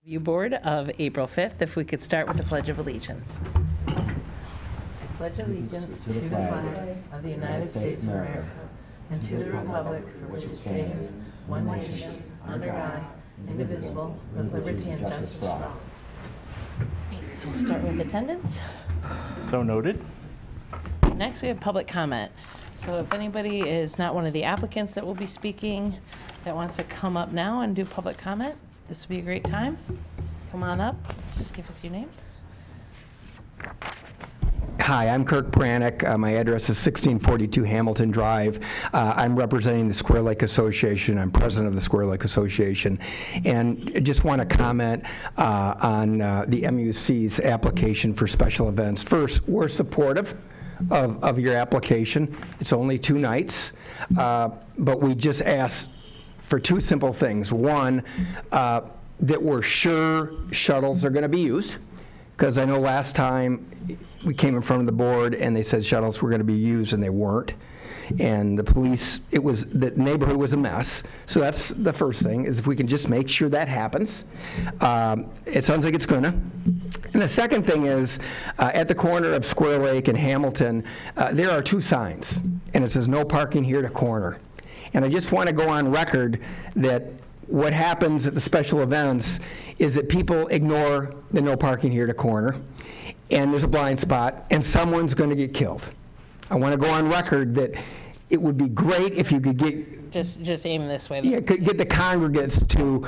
Review Board of April 5th. If we could start with the Pledge of Allegiance. I pledge allegiance to the flag of the United States of America and to the republic for which it stands, one nation, under God, indivisible, with liberty and justice for all. So we'll start with attendance. So noted. Next, we have public comment. So if anybody is not one of the applicants that will be speaking that wants to come up now and do public comment, this would be a great time. Come on up. Just give us your name. Hi, I'm Kirk Pranik. My address is 1642 Hamilton Drive. I'm representing the Square Lake Association. I'm president of the Square Lake Association. And I just want to comment on the MUC's application for special events. First, we're supportive of your application. It's only 2 nights, but we just ask for 2 simple things. One, that we're sure shuttles are going to be used, because I know last time we came in front of the board and they said shuttles were going to be used and they weren't. And the police, the neighborhood was a mess. So that's the first thing, is if we can just make sure that happens. It sounds like it's gonna. And the second thing is, at the corner of Square Lake and Hamilton, there are 2 signs, and it says no parking here to corner. And I just want to go on record that what happens at the special events is that people ignore the no parking here to corner, and there's a blind spot, and someone's going to get killed. I want to go on record that it would be great if you could get... Just aim this way. Yeah, could get the congregants to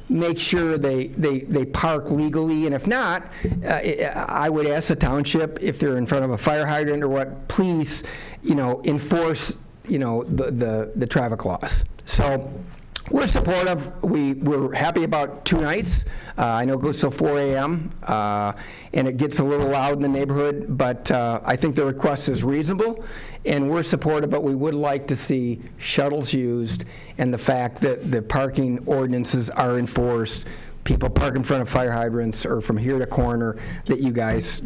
make sure they park legally, and if not, I would ask the township, if they're in front of a fire hydrant or what, please, enforce, the traffic laws. So we're supportive. We're happy about 2 nights. I know it goes till 4 a.m. And it gets a little loud in the neighborhood, but I think the request is reasonable, and we're supportive, but we would like to see shuttles used and the fact that the parking ordinances are enforced. People park in front of fire hydrants or from here to corner, that you guys,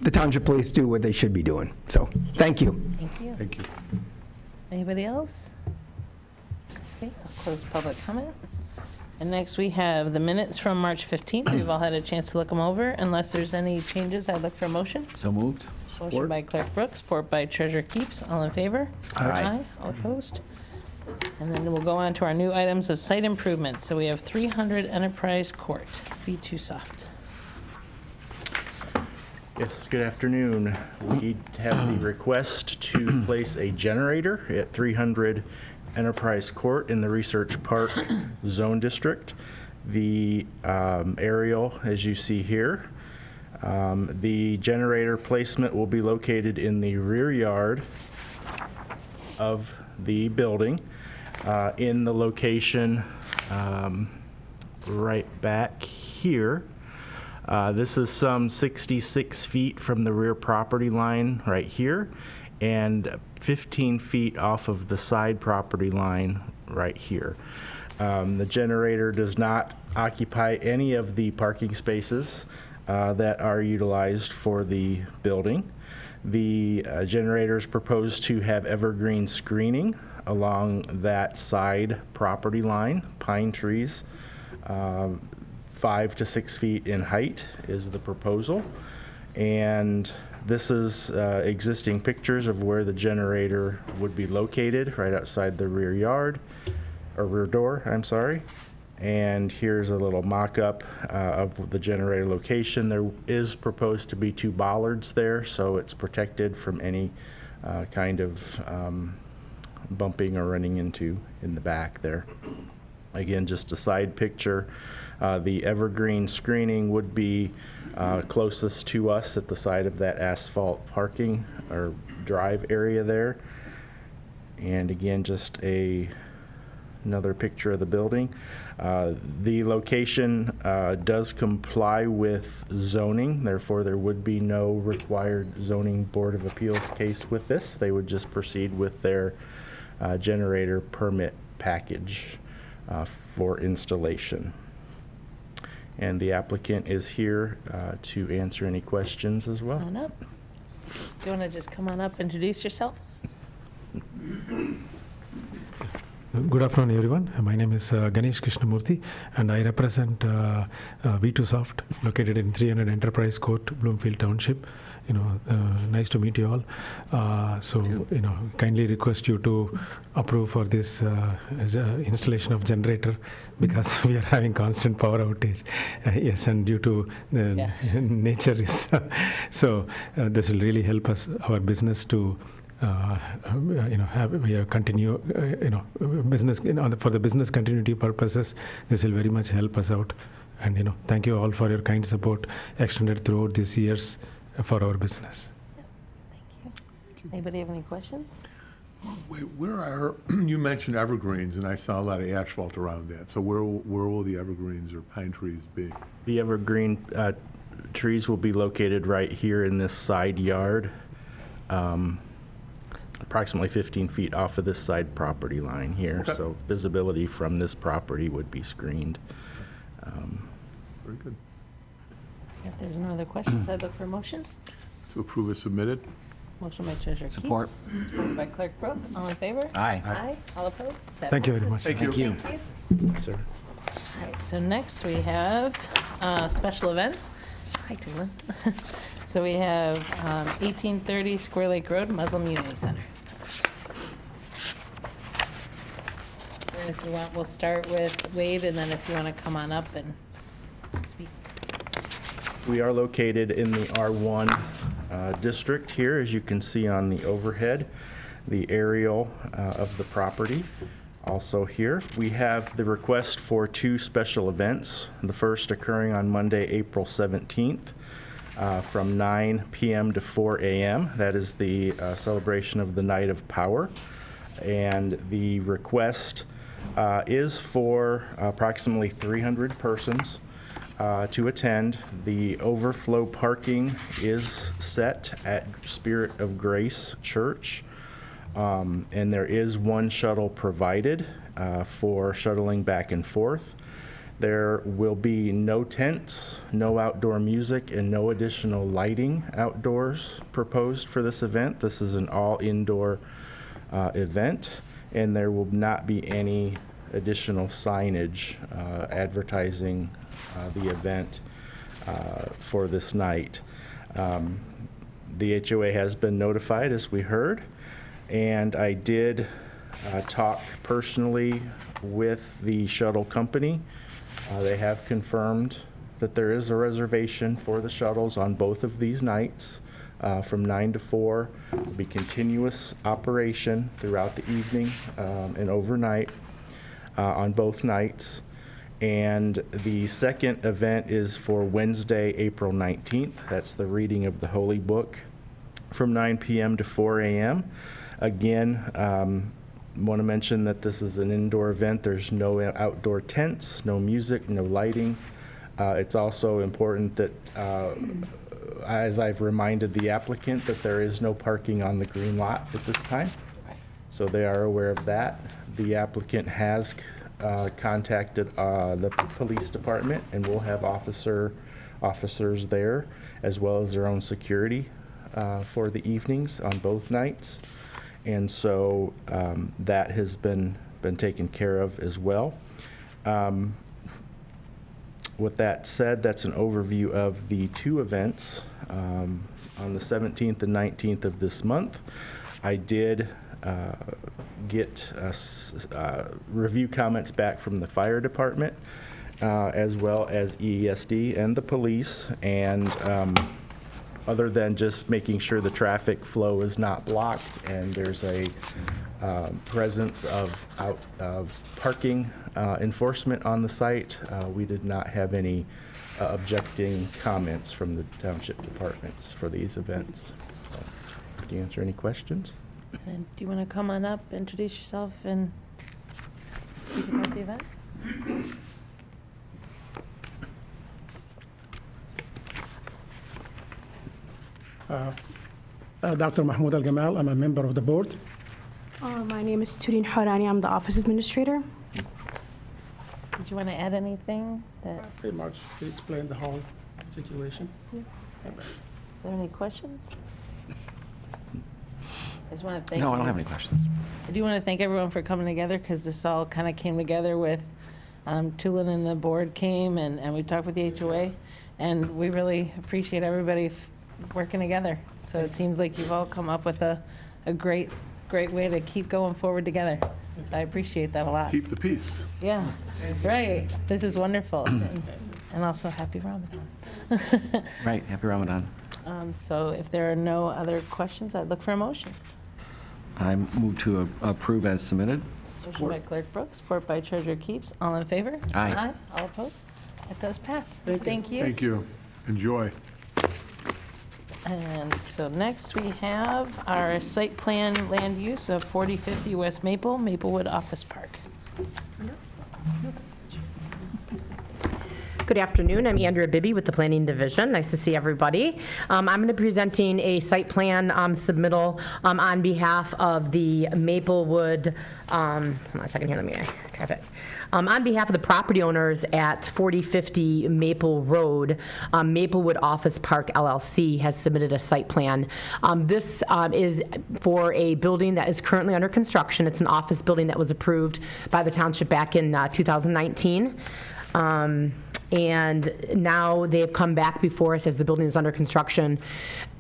the township police, do what they should be doing. So, thank you. Thank you. Thank you. Anybody else? Okay, I'll close public comment. And next we have the minutes from March 15th. We've all had a chance to look them over. Unless there's any changes, I'd look for a motion. So moved. Motion by Clerk Brooks, support by Treasurer Keeps. All in favor? Aye. All opposed? And then we'll go on to our new items of site improvement. So we have 300 Enterprise Court, B2 Soft. Yes, good afternoon. We have the request to place a generator at 300 Enterprise Court in the Research Park Zone District. The aerial, as you see here, the generator placement will be located in the rear yard of the building, in the location right back here. This is some 66 feet from the rear property line right here, and 15 feet off of the side property line right here. The generator does not occupy any of the parking spaces that are utilized for the building. The generator is proposed to have evergreen screening along that side property line, pine trees. 5 to 6 feet in height is the proposal. And this is existing pictures of where the generator would be located, right outside the rear yard, or rear door, I'm sorry. And here's a little mock-up of the generator location. There is proposed to be 2 bollards there, so it's protected from any kind of bumping or running into in the back there. Again, just a side picture. The evergreen screening would be closest to us at the side of that asphalt parking or drive area there. And again, just another picture of the building. The location does comply with zoning, therefore there would be no required zoning board of appeals case with this. They would just proceed with their generator permit package for installation. And the applicant is here to answer any questions as well. Come on up. Do you want to just come on up, introduce yourself? Good afternoon, everyone. My name is Ganesh Krishnamurthy, and I represent V2Soft, located in 300 Enterprise Court, Bloomfield Township. Nice to meet you all. Kindly request you to approve for this installation of generator because we are having constant power outage. Yes, and due to the nature is this will really help us, our business to. Continue, business, for the business continuity purposes, this will very much help us out. And, thank you all for your kind support extended throughout these years for our business. Thank you. Anybody have any questions? Where are, you mentioned evergreens, and I saw a lot of asphalt around that. So where will the evergreens or pine trees be? The evergreen trees will be located right here in this side yard. Approximately 15 feet off of this side property line here. Okay. So visibility from this property would be screened. Very good. So if there's no other questions, I'd look for a motion. To approve as submitted. Motion by Treasurer Support. Keats. Support by Clerk Brooke. All in favor? Aye. Aye. All opposed? That Thank you very passes. much. Thank you. Thank you. Sir. All right, so next we have special events. Hi, Taylor. So we have 1830 Square Lake Road, Muslim Unity Center. And if you want, we'll start with Wade, and then if you want to come on up and speak. We are located in the R1 district here, as you can see on the overhead, the aerial of the property. Also here, we have the request for 2 special events. The first occurring on Monday, April 17th from 9 p.m. to 4 a.m. That is the celebration of the Night of Power. And the request is for approximately 300 persons to attend. The overflow parking is set at Spirit of Grace Church. And there is 1 shuttle provided for shuttling back and forth. There will be no tents, no outdoor music, and no additional lighting outdoors proposed for this event. This is an all-indoor event, and there will not be any additional signage advertising the event for this night. The HOA has been notified, as we heard, and I did talk personally with the shuttle company. They have confirmed that there is a reservation for the shuttles on both of these nights from 9 to 4. It will be continuous operation throughout the evening and overnight on both nights. And the second event is for Wednesday, April 19th. That's the reading of the Holy Book from 9 p.m. to 4 a.m. Again, want to mention that this is an indoor event. There's no outdoor tents, no music, no lighting. It's also important that, as I've reminded the applicant, that there is no parking on the green lot at this time. So they are aware of that. The applicant has contacted the police department, and we'll have officers there, as well as their own security for the evenings on both nights. And so that has been taken care of as well. With that said, that's an overview of the 2 events. On the 17th and 19th of this month, I did get review comments back from the fire department, as well as EESD and the police. And other than just making sure the traffic flow is not blocked and there's a presence of parking enforcement on the site, we did not have any objecting comments from the township departments for these events. So, do you answer any questions? And do you want to come on up, introduce yourself, and speak about the event? Dr. Mahmoud Al-Gamal, I'm a member of the board. My name is Tudin Harani. I'm the office administrator. Did you want to add anything? Pretty much to explain the whole situation. Yeah. Are there any questions? I just want to thank No, I don't you. have any questions. I do want to thank everyone for coming together because this all kind of came together with Tulin and the board came and we talked with the HOA, and we really appreciate everybody working together. So it seems like you've all come up with a great way to keep going forward together. So I appreciate that a lot. Keep the peace. Yeah, right. This is wonderful. And also happy Ramadan. Right, happy Ramadan. So if there are no other questions, I'd look for a motion. I move to approve as submitted. Motion by Clerk Brooks, support by Treasurer Keeps. All in favor? Aye. All opposed? That does pass. Thank you. Thank you. Enjoy. And so next we have our site plan land use of 4050 West Maplewood Office Park. Good afternoon. I'm Andrea Bibby with the Planning Division. Nice to see everybody. I'm going to be presenting a site plan submittal on behalf of the Maplewood, hold on a second here, let me grab it. On behalf of the property owners at 4050 Maple Road, Maplewood Office Park LLC has submitted a site plan. This is for a building that is currently under construction. It's an office building that was approved by the township back in 2019. And now they've come back before us as the building is under construction.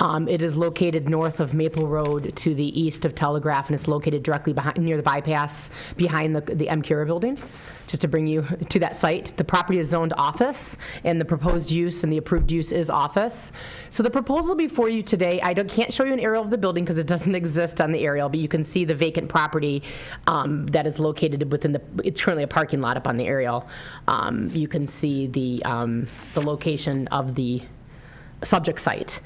It is located north of Maple Road to the east of Telegraph, and it's located directly near the bypass behind the M. Cura building. Just to bring you to that site. The property is zoned office, and the proposed use and the approved use is office. So the proposal before you today, I can't show you an aerial of the building because it doesn't exist on the aerial, but you can see the vacant property that is located within it's currently a parking lot up on the aerial. You can see the location of the subject site.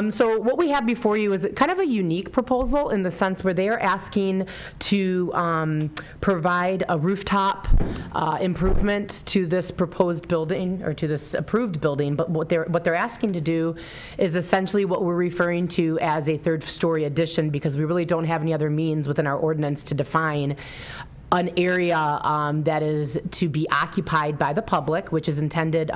So what we have before you is kind of a unique proposal in the sense where they are asking to provide a rooftop improvement to this proposed building or to this approved building, but what they're asking to do is essentially what we're referring to as a third-story addition, because we really don't have any other means within our ordinance to define an area that is to be occupied by the public, which is intended,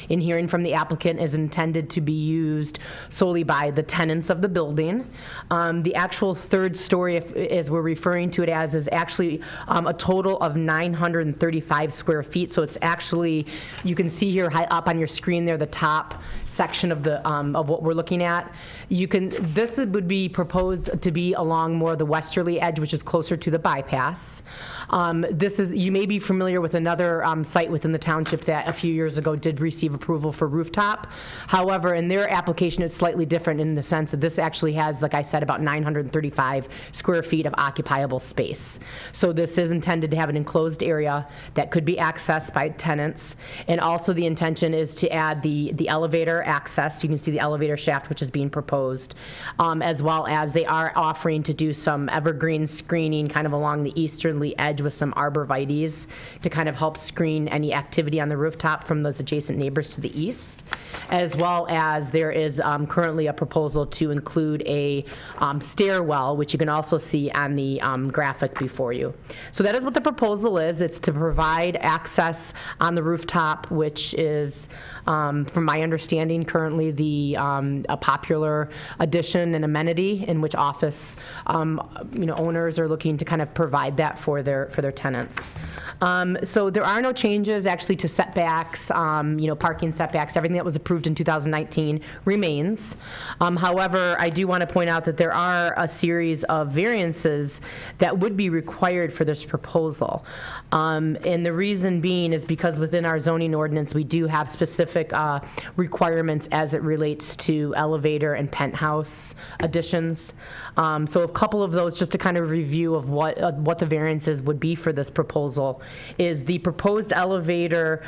in hearing from the applicant, is intended to be used solely by the tenants of the building. The actual third story, as we're referring to it as, is actually a total of 935 square feet. So it's actually, you can see here high up on your screen there, the top section of the of what we're looking at. This would be proposed to be along more of the westerly edge, which is closer to the bypass. You may be familiar with another site within the township that a few years ago did receive approval for rooftop. However, in their application, it's slightly different in the sense that this actually has, like I said, about 935 square feet of occupiable space. So this is intended to have an enclosed area that could be accessed by tenants. And also the intention is to add the elevator access. You can see the elevator shaft, which is being proposed, as well as they are offering to do some evergreen screening kind of along the easterly edge with some arborvitaes to kind of help screen any activity on the rooftop from those adjacent neighbors to the east, as well as there is currently a proposal to include a stairwell, which you can also see on the graphic before you. So that is what the proposal is. It's to provide access on the rooftop, which is, from my understanding, currently a popular addition and amenity in which office owners are looking to kind of provide that for their tenants. So there are no changes actually to setbacks, parking setbacks. Everything that was approved in 2019 remains. However, I do want to point out that there are a series of variances that would be required for this proposal. And the reason being is because within our zoning ordinance, we do have specific requirements as it relates to elevator and penthouse additions. So a couple of those, just to kind of review of what the variances would be for this proposal, is the proposed elevator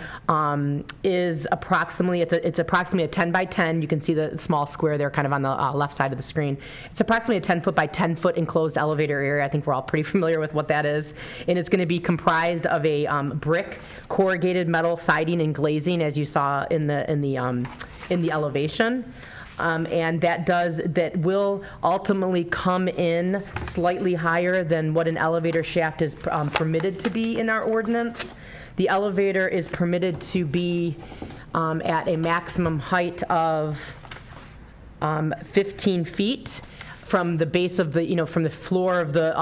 is approximately, it's approximately a 10 by 10. You can see the small square there kind of on the left side of the screen. It's approximately a 10 foot by 10 foot enclosed elevator area. I think we're all pretty familiar with what that is. And it's going to be comprised of a brick corrugated metal siding and glazing, as you saw in the elevation. And that will ultimately come in slightly higher than what an elevator shaft is permitted to be in our ordinance. The elevator is permitted to be at a maximum height of 15 feet from the base of the, from the floor of the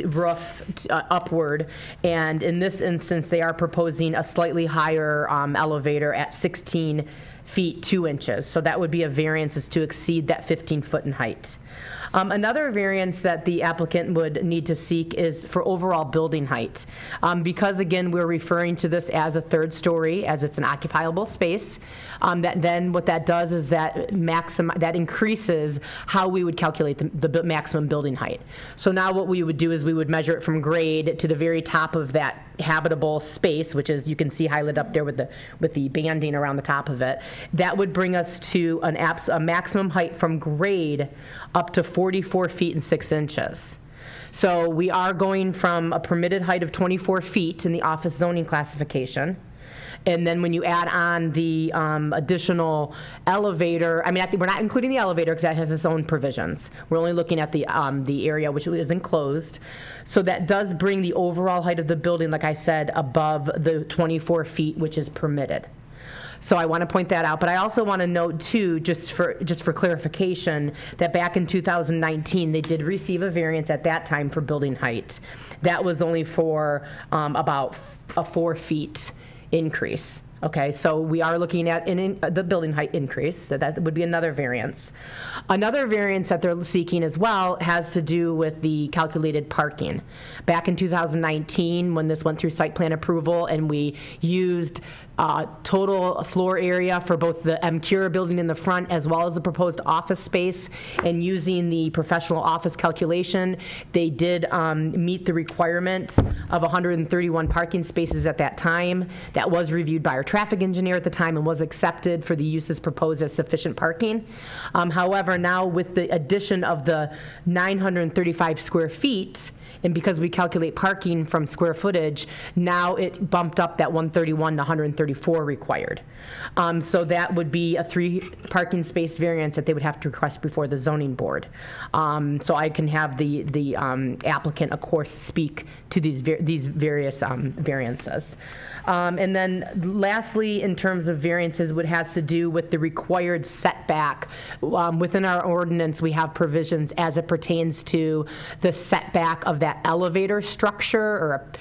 roof upward. And in this instance, they are proposing a slightly higher elevator at 16 feet 2 inches. So that would be a variance is to exceed that 15 foot in height. Another variance that the applicant would need to seek is for overall building height. Because again, we're referring to this as a third story, as it's an occupiable space, then what that does is that increases how we would calculate the maximum building height. So now what we would do is we would measure it from grade to the very top of that habitable space, which is, you can see highlighted up there with the banding around the top of it. That would bring us to a maximum height from grade up to 44 feet and 6 inches. So we are going from a permitted height of 24 feet in the office zoning classification. And then when you add on the additional elevator, we're not including the elevator because that has its own provisions. We're only looking at the area which is enclosed. So that does bring the overall height of the building, like I said, above the 24 feet, which is permitted. So I want to point that out, but I also want to note too, just for clarification, that back in 2019, they did receive a variance at that time for building height. That was only for about a 4 feet increase. Okay, so we are looking at the building height increase, so that would be another variance. Another variance that they're seeking as well has to do with the calculated parking. Back in 2019, when this went through site plan approval and we used total floor area for both the MCure building in the front as well as the proposed office space, and using the professional office calculation, they did meet the requirement of 131 parking spaces at that time. That was reviewed by our traffic engineer at the time and was accepted for the uses proposed as sufficient parking. However, now with the addition of the 935 square feet, and because we calculate parking from square footage, now it bumped up that 131 to 134 required. So that would be a 3 parking space variance that they would have to request before the zoning board. So I can have the applicant, of course, speak to these various variances. And then lastly, in terms of variances, what has to do with the required setback. Within our ordinance, we have provisions as it pertains to the setback of that elevator structure or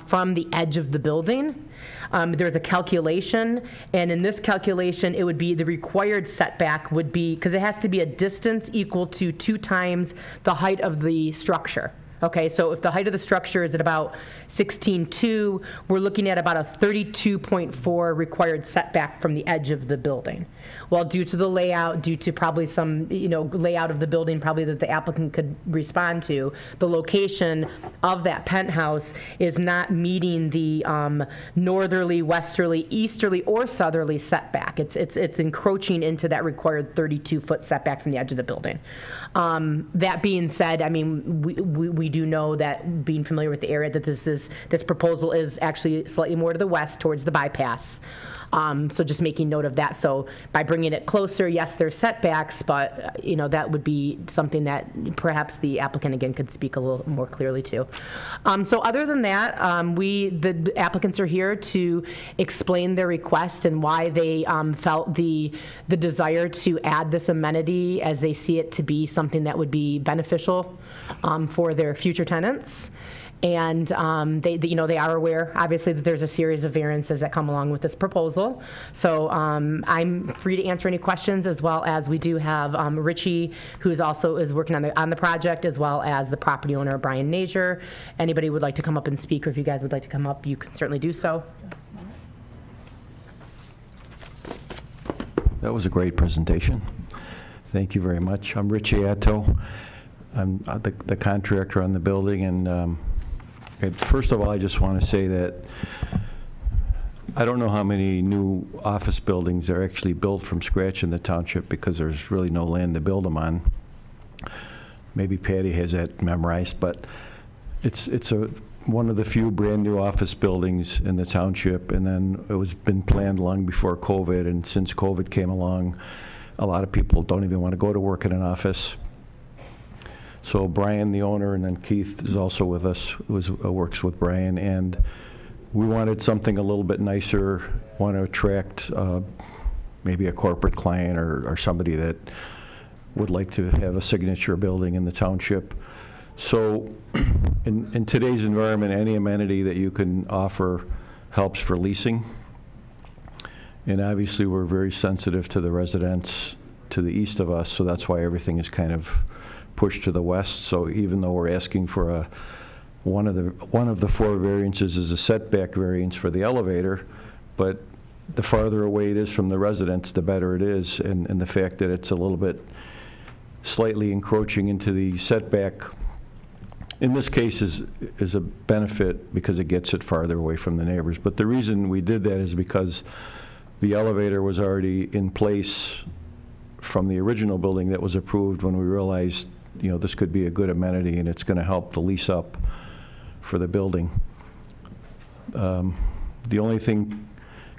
from the edge of the building. There's a calculation, and in this calculation, it would be the required setback would be, because it has to be a distance equal to 2 times the height of the structure. Okay, so if the height of the structure is at about 16.2, we're looking at about a 32.4 required setback from the edge of the building. Well, due to the layout, due to probably some, layout of the building probably that the applicant could respond to, the location of that penthouse is not meeting the northerly, westerly, easterly, or southerly setback. It's encroaching into that required 32-foot setback from the edge of the building. That being said, we do know that, being familiar with the area, that this proposal is actually slightly more to the west towards the bypass. So just making note of that. So by bringing it closer, yes, there's setbacks, but that would be something that perhaps the applicant again could speak a little more clearly to. So other than that, the applicants are here to explain their request and why they felt the desire to add this amenity, as they see it to be something that would be beneficial for their future tenants. And they are aware, obviously, that there's a series of variances that come along with this proposal. So I'm free to answer any questions, as well as we do have Richie, who's also working on the project, as well as the property owner, Brian Nazier. Anybody would like to come up and speak, or if you guys would like to come up, you can certainly do so. That was a great presentation. Thank you very much. I'm Richie Atto. I'm the contractor on the building, and first of all, I just want to say that I don't know how many new office buildings are actually built from scratch in the township, because there's really no land to build them on. Maybe Patty has that memorized, but it's one of the few brand new office buildings in the township, and then it was been planned long before COVID, and since COVID came along, a lot of people don't even want to go to work in an office. So Brian, the owner, and then Keith is also with us, works with Brian, and we wanted something a little bit nicer, want to attract maybe a corporate client or somebody that would like to have a signature building in the township. So in today's environment, any amenity that you can offer helps for leasing. And obviously, we're very sensitive to the residents to the east of us, so that's why everything is kind of pushed to the west. So even though we're asking for one of the 4 variances is a setback variance for the elevator, but the farther away it is from the residents, the better it is. And the fact that it's a little bit slightly encroaching into the setback, in this case, is a benefit because it gets it farther away from the neighbors. But the reason we did that is because the elevator was already in place from the original building that was approved when we realized, this could be a good amenity and it's going to help the lease up for the building. The only thing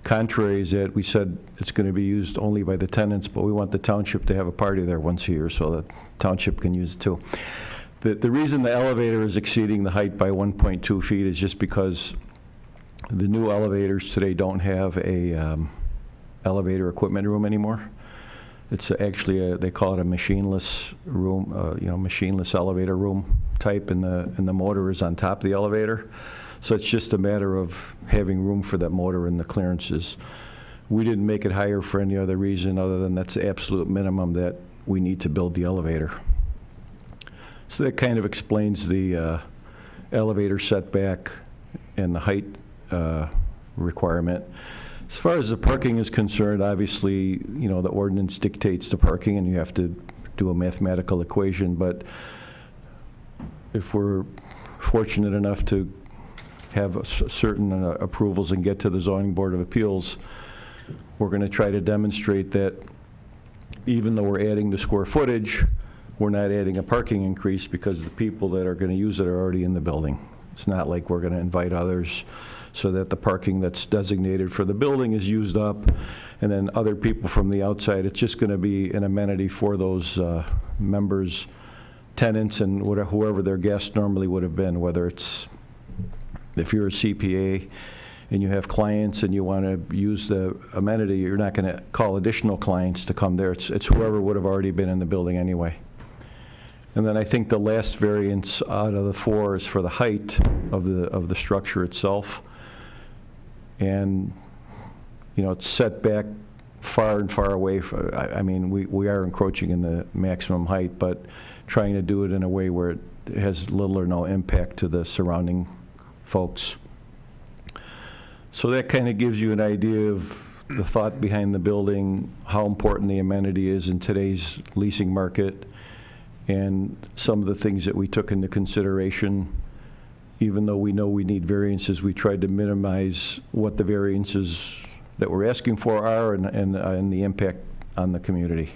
contrary is that we said it's going to be used only by the tenants, but we want the township to have a party there once a year so that township can use it too. The reason the elevator is exceeding the height by 1.2 feet is just because the new elevators today don't have a elevator equipment room anymore. It's actually they call it a machineless room, machineless elevator room type, and the motor is on top of the elevator. So it's just a matter of having room for that motor and the clearances. We didn't make it higher for any other reason other than that's the absolute minimum that we need to build the elevator. So that kind of explains the elevator setback and the height requirement. As far as the parking is concerned, obviously, the ordinance dictates the parking and you have to do a mathematical equation, but if we're fortunate enough to have certain approvals and get to the Zoning Board of Appeals, we're going to try to demonstrate that even though we're adding the square footage, we're not adding a parking increase because the people that are going to use it are already in the building. It's not like we're going to invite others so that the parking that's designated for the building is used up, and then other people from the outside. It's just going to be an amenity for those members, tenants, and whoever their guest normally would have been, whether it's if you're a CPA and you have clients and you want to use the amenity, you're not going to call additional clients to come there. It's whoever would have already been in the building anyway. And then I think the last variance out of the 4 is for the height of the structure itself. And, it's set back far and far away. I mean, we are encroaching in the maximum height, but trying to do it in a way where it has little or no impact to the surrounding folks. So that kind of gives you an idea of the thought behind the building, how important the amenity is in today's leasing market, and some of the things that we took into consideration. Even though we know we need variances, we tried to minimize what the variances that we're asking for are and the impact on the community.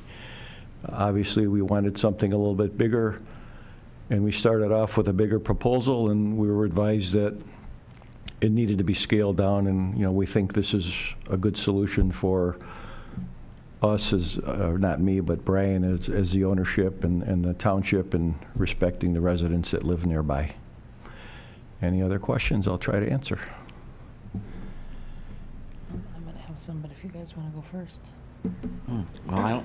Obviously, we wanted something a little bit bigger, and we started off with a bigger proposal, and we were advised that it needed to be scaled down, and we think this is a good solution for us as, not me, but Brian as the ownership and the township, and respecting the residents that live nearby. Any other questions? I'll try to answer. I'm going to have some, but if you guys want to go first. Well,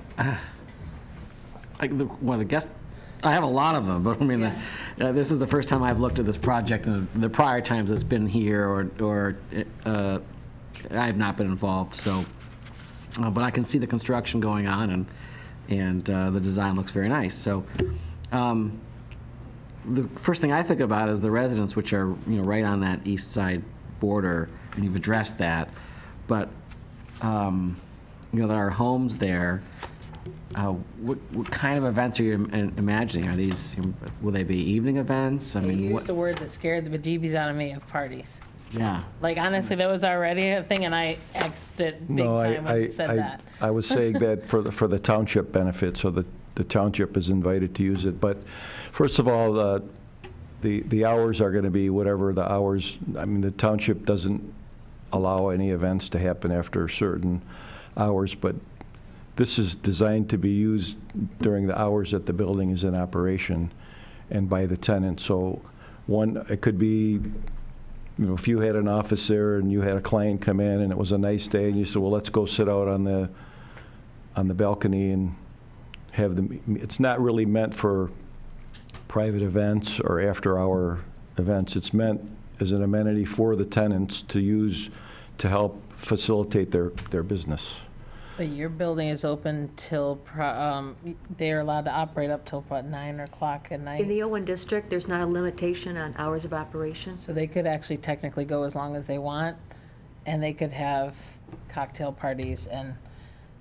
I have a lot of them, but I mean, this is the first time I've looked at this project, and the prior times it's been here or I have not been involved. So, but I can see the construction going on, and the design looks very nice. So, the first thing I think about is the residents, which are right on that east side border, and you've addressed that. But there are homes there. What kind of events are you imagining? Are these, will they be evening events? I mean, You used the word that scared the bejeebies out of me of parties. Yeah. Like, honestly, that was already a thing, and I X'd it big time when you said that. I was saying that for the township benefit, so that the township is invited to use it. But first of all, the hours are going to be whatever the hours. I mean, the township doesn't allow any events to happen after certain hours, but this is designed to be used during the hours that the building is in operation and by the tenant. So it could be, if you had an office there and you had a client come in and it was a nice day and you said, well, let's go sit out on the balcony and have the, it's not really meant for private events or after-hour events. It's meant as an amenity for the tenants to use to help facilitate their business. But your building is open till, they're allowed to operate up till, what, 9 o'clock at night? In the O1 district, there's not a limitation on hours of operation. So they could actually technically go as long as they want, and they could have cocktail parties. And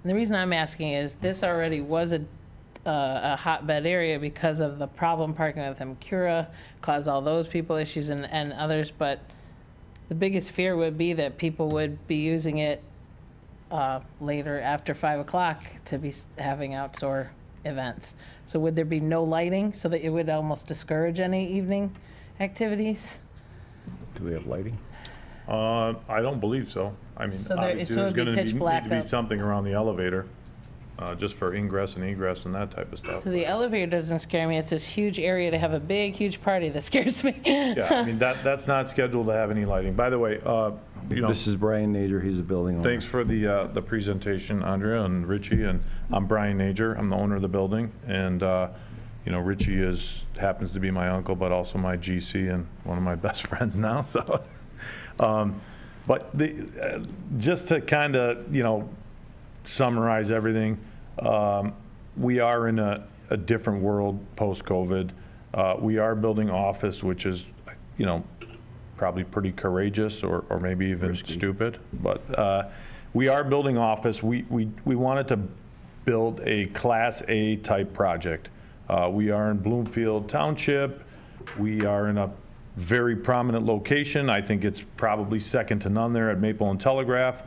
the reason I'm asking is this already was a hotbed area because of the problem parking with Emcura, caused all those people issues and others. But the biggest fear would be that people would be using it later after 5 o'clock to be having outdoor events. So would there be no lighting so that it would almost discourage any evening activities? Do we have lighting? I don't believe so. I mean, So obviously, it'd there's be going pitch to black need to be up. something around the elevator, just for ingress and egress and that type of stuff. So the elevator doesn't scare me. It's this huge area to have a big, huge party that scares me. Yeah, I mean, that's not scheduled to have any lighting. By the way, you know, This is Brian Nager, he's a building owner. thanks for the presentation, Andrea and Richie, and I'm Brian Nager. I'm the owner of the building, and you know, Richie happens to be my uncle, but also my GC and one of my best friends now. So, but just to kind of, you know, summarize everything, we are in a different world post-COVID. We are building office, which is, you know, probably pretty courageous or maybe even Risky. stupid, but we are building office. We wanted to build a Class A type project. We are in Bloomfield Township. We are in a very prominent location. I think it's probably second to none there at Maple and Telegraph.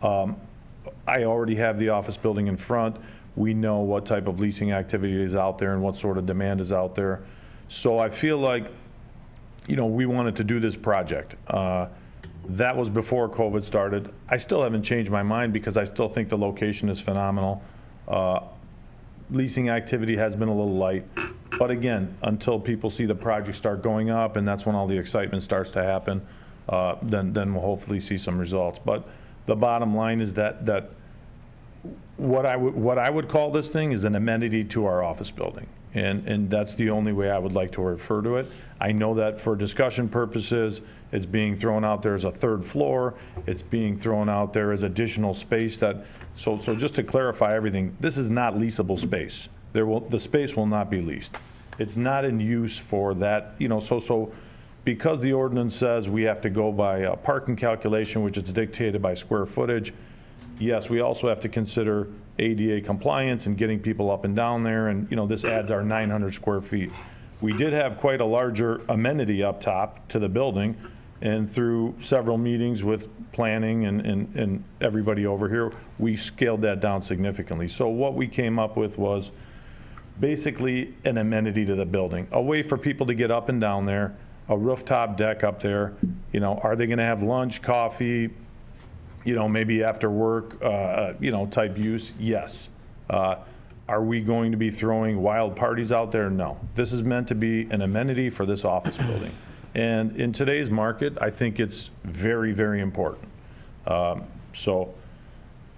I already have the office building in front. We know what type of leasing activity is out there and what sort of demand is out there. So I feel like, you know, we wanted to do this project. That was before COVID started. I still haven't changed my mind because I still think the location is phenomenal. Leasing activity has been a little light. But again, until people see the project start going up, and that's when all the excitement starts to happen, then we'll hopefully see some results. But the bottom line is that what I would call this thing is an amenity to our office building. And that's the only way I would like to refer to it. I know that for discussion purposes, it's being thrown out there as a third floor. It's being thrown out there as additional space so just to clarify everything, this is not leasable space. The space will not be leased. It's not in use for that, you know, so because the ordinance says we have to go by a parking calculation, which is dictated by square footage, yes, we also have to consider ADA compliance and getting people up and down there, and you know, this adds our 900 square feet. We did have quite a larger amenity up top to the building, and through several meetings with planning and everybody over here, we scaled that down significantly. So what we came up with was basically an amenity to the building, a way for people to get up and down there, a rooftop deck up there. You know, are they going to have lunch, coffee, you know, maybe after work, you know, type use? Yes. Are we going to be throwing wild parties out there? No. This is meant to be an amenity for this office building. And in today's market, I think it's very, very important. So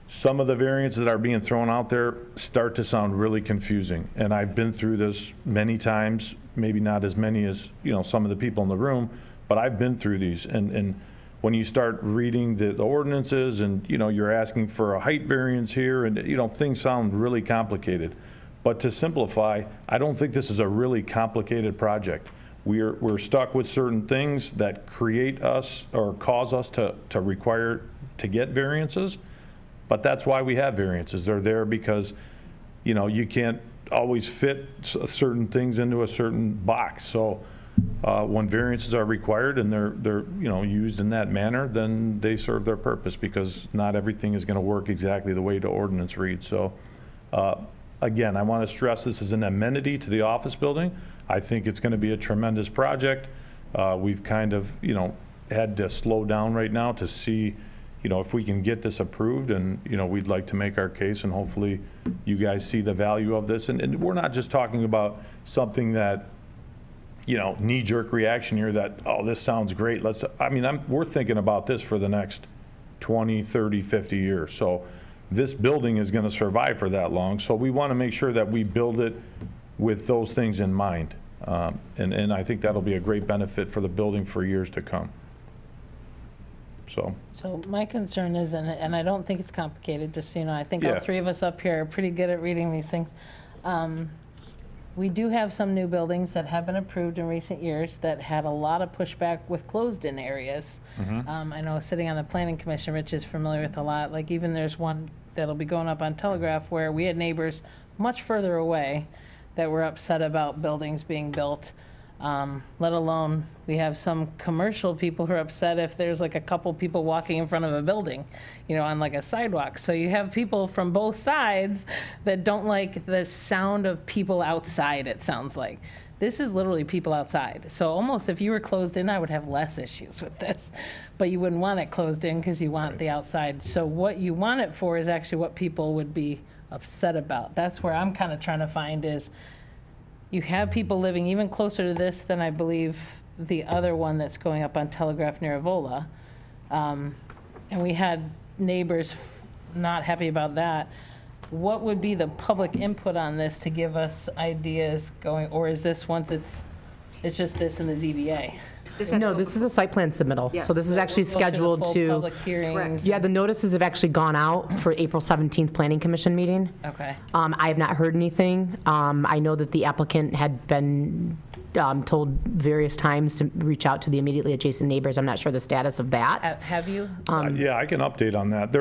some of the variants that are being thrown out there start to sound really confusing. And I've been through this many times, maybe not as many as, you know, some of the people in the room, but I've been through these. And when you start reading the ordinances and, you know, you're asking for a height variance here and, you know, things sound really complicated. But to simplify, I don't think this is a really complicated project. We're stuck with certain things that create us or cause us to require to get variances. But that's why we have variances. They're there because, you know, you can't always fit certain things into a certain box. So when variances are required and they're you know, used in that manner, then they serve their purpose because not everything is going to work exactly the way the ordinance reads. So again, I want to stress this is an amenity to the office building. I think it's going to be a tremendous project. We've kind of, you know, had to slow down right now to see, you know, if we can get this approved, and, you know, we'd like to make our case, and hopefully you guys see the value of this. And we're not just talking about something that, you know, knee-jerk reaction here that, oh, this sounds great. We're thinking about this for the next 20, 30, 50 years. So this building is going to survive for that long. So we want to make sure that we build it with those things in mind. And I think that'll be a great benefit for the building for years to come. So my concern is, and I don't think it's complicated, just so you know, I think all Yeah. three of us up here are pretty good at reading these things. We do have some new buildings that have been approved in recent years that had a lot of pushback with closed-in areas. I know sitting on the Planning Commission, Rich is familiar with a lot. Like even there's one that'll be going up on Telegraph where we had neighbors much further away that were upset about buildings being built. Let alone we have some commercial people who are upset if there's like a couple people walking in front of a building, you know, on like a sidewalk. So you have people from both sides that don't like the sound of people outside, it sounds like. This is literally people outside. So almost if you were closed in, I would have less issues with this. But you wouldn't want it closed in because you want the outside. So what you want it for is actually what people would be upset about. That's where I'm kind of trying to find is, you have people living even closer to this than I believe the other one that's going up on Telegraph near Avola. And we had neighbors not happy about that. What would be the public input on this to give us ideas going, or is this once it's just this in the ZBA? No, this is a site plan submittal. Yes. So this is actually We'll go through the scheduled full to, public hearings. yeah, the notices have actually gone out for April 17th Planning Commission meeting. Okay. I have not heard anything. I know that the applicant had been told various times to reach out to the immediately adjacent neighbors. I'm not sure the status of that. Have you? yeah, I can update on that.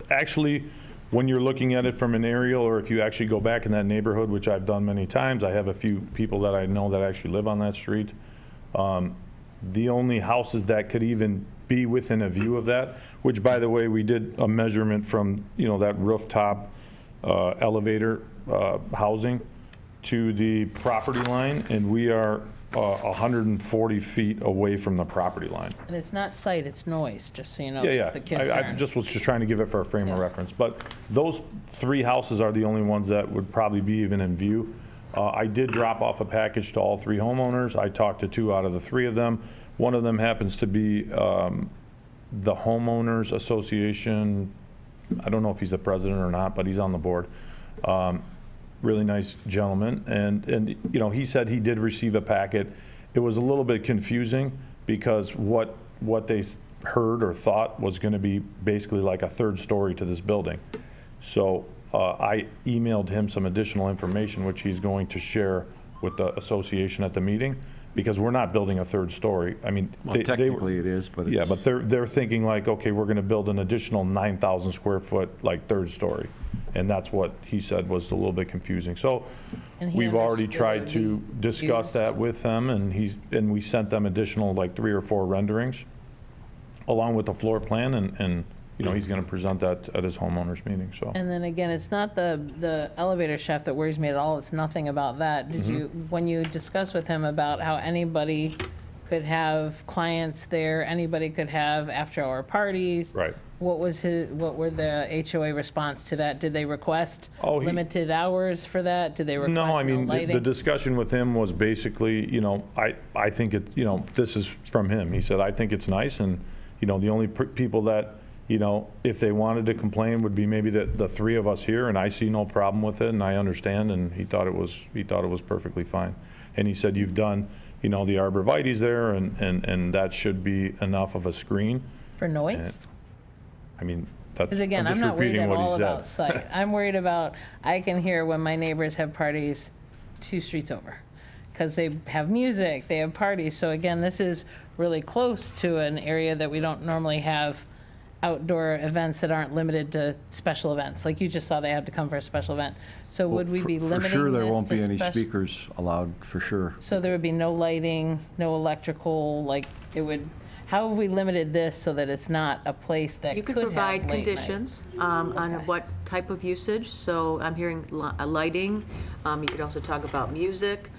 Actually, when you're looking at it from an aerial, or if you actually go back in that neighborhood, which I've done many times, I have a few people that I know that actually live on that street. The only houses that could even be within a view of that, which by the way, we did a measurement from, you know, that rooftop elevator housing to the property line, and we are 140 feet away from the property line. And it's not sight, it's noise, just so you know. Yeah, That's the yeah. I concern. just was just trying to give it for a frame of reference. But those three houses are the only ones that would probably be even in view. I did drop off a package to all three homeowners. I talked to 2 out of the 3 of them. One of them happens to be the homeowners association. I don't know if he's the president or not, but he's on the board. Really nice gentleman. And you know, he said he did receive a packet. It was a little bit confusing because what they heard or thought was going to be basically like a 3rd story to this building. So I emailed him some additional information, which he's going to share with the association at the meeting, because we're not building a 3rd story. I mean, Well, technically it is, but it's... yeah, but they're thinking like, okay, we're going to build an additional 9,000 square foot, like 3rd story. And that's what he said was a little bit confusing. So And he we've already understood tried to the discuss views. that with them, and we sent them additional like 3 or 4 renderings along with the floor plan, and you know, he's going to present that at his homeowners meeting, so. And then again, it's not the elevator shaft that worries me at all. It's nothing about that. Did you, when you discuss with him about how anybody could have clients there, anybody could have after-hour parties? Right. What were the HOA response to that? Did they request limited hours for that? Did they request No, I mean, lighting? the discussion with him was basically, you know, I think it, you know, this is from him. He said, I think it's nice, and, you know, the only people that, you know, if they wanted to complain would be maybe the 3 of us here, and I see no problem with it, and I understand, and he thought it was perfectly fine. And he said, you've done, you know, the arborvitae's there, and that should be enough of a screen. For noise? I mean, that's, Because again, I'm I'm just not worried repeating at what all he about said. sight. I'm worried about, I can hear when my neighbors have parties 2 streets over. Because they have music, they have parties. So again, this is really close to an area that we don't normally have outdoor events that aren't limited to special events. Like you just saw, they had to come for a special event. So would we be limiting this For sure, there won't to be any spec- speakers allowed, for sure. So there would be no lighting, no electrical, like it would, how have we limited this so that it's not a place that You could could have provide late night? conditions on what type of usage. So I'm hearing lighting. You could also talk about music.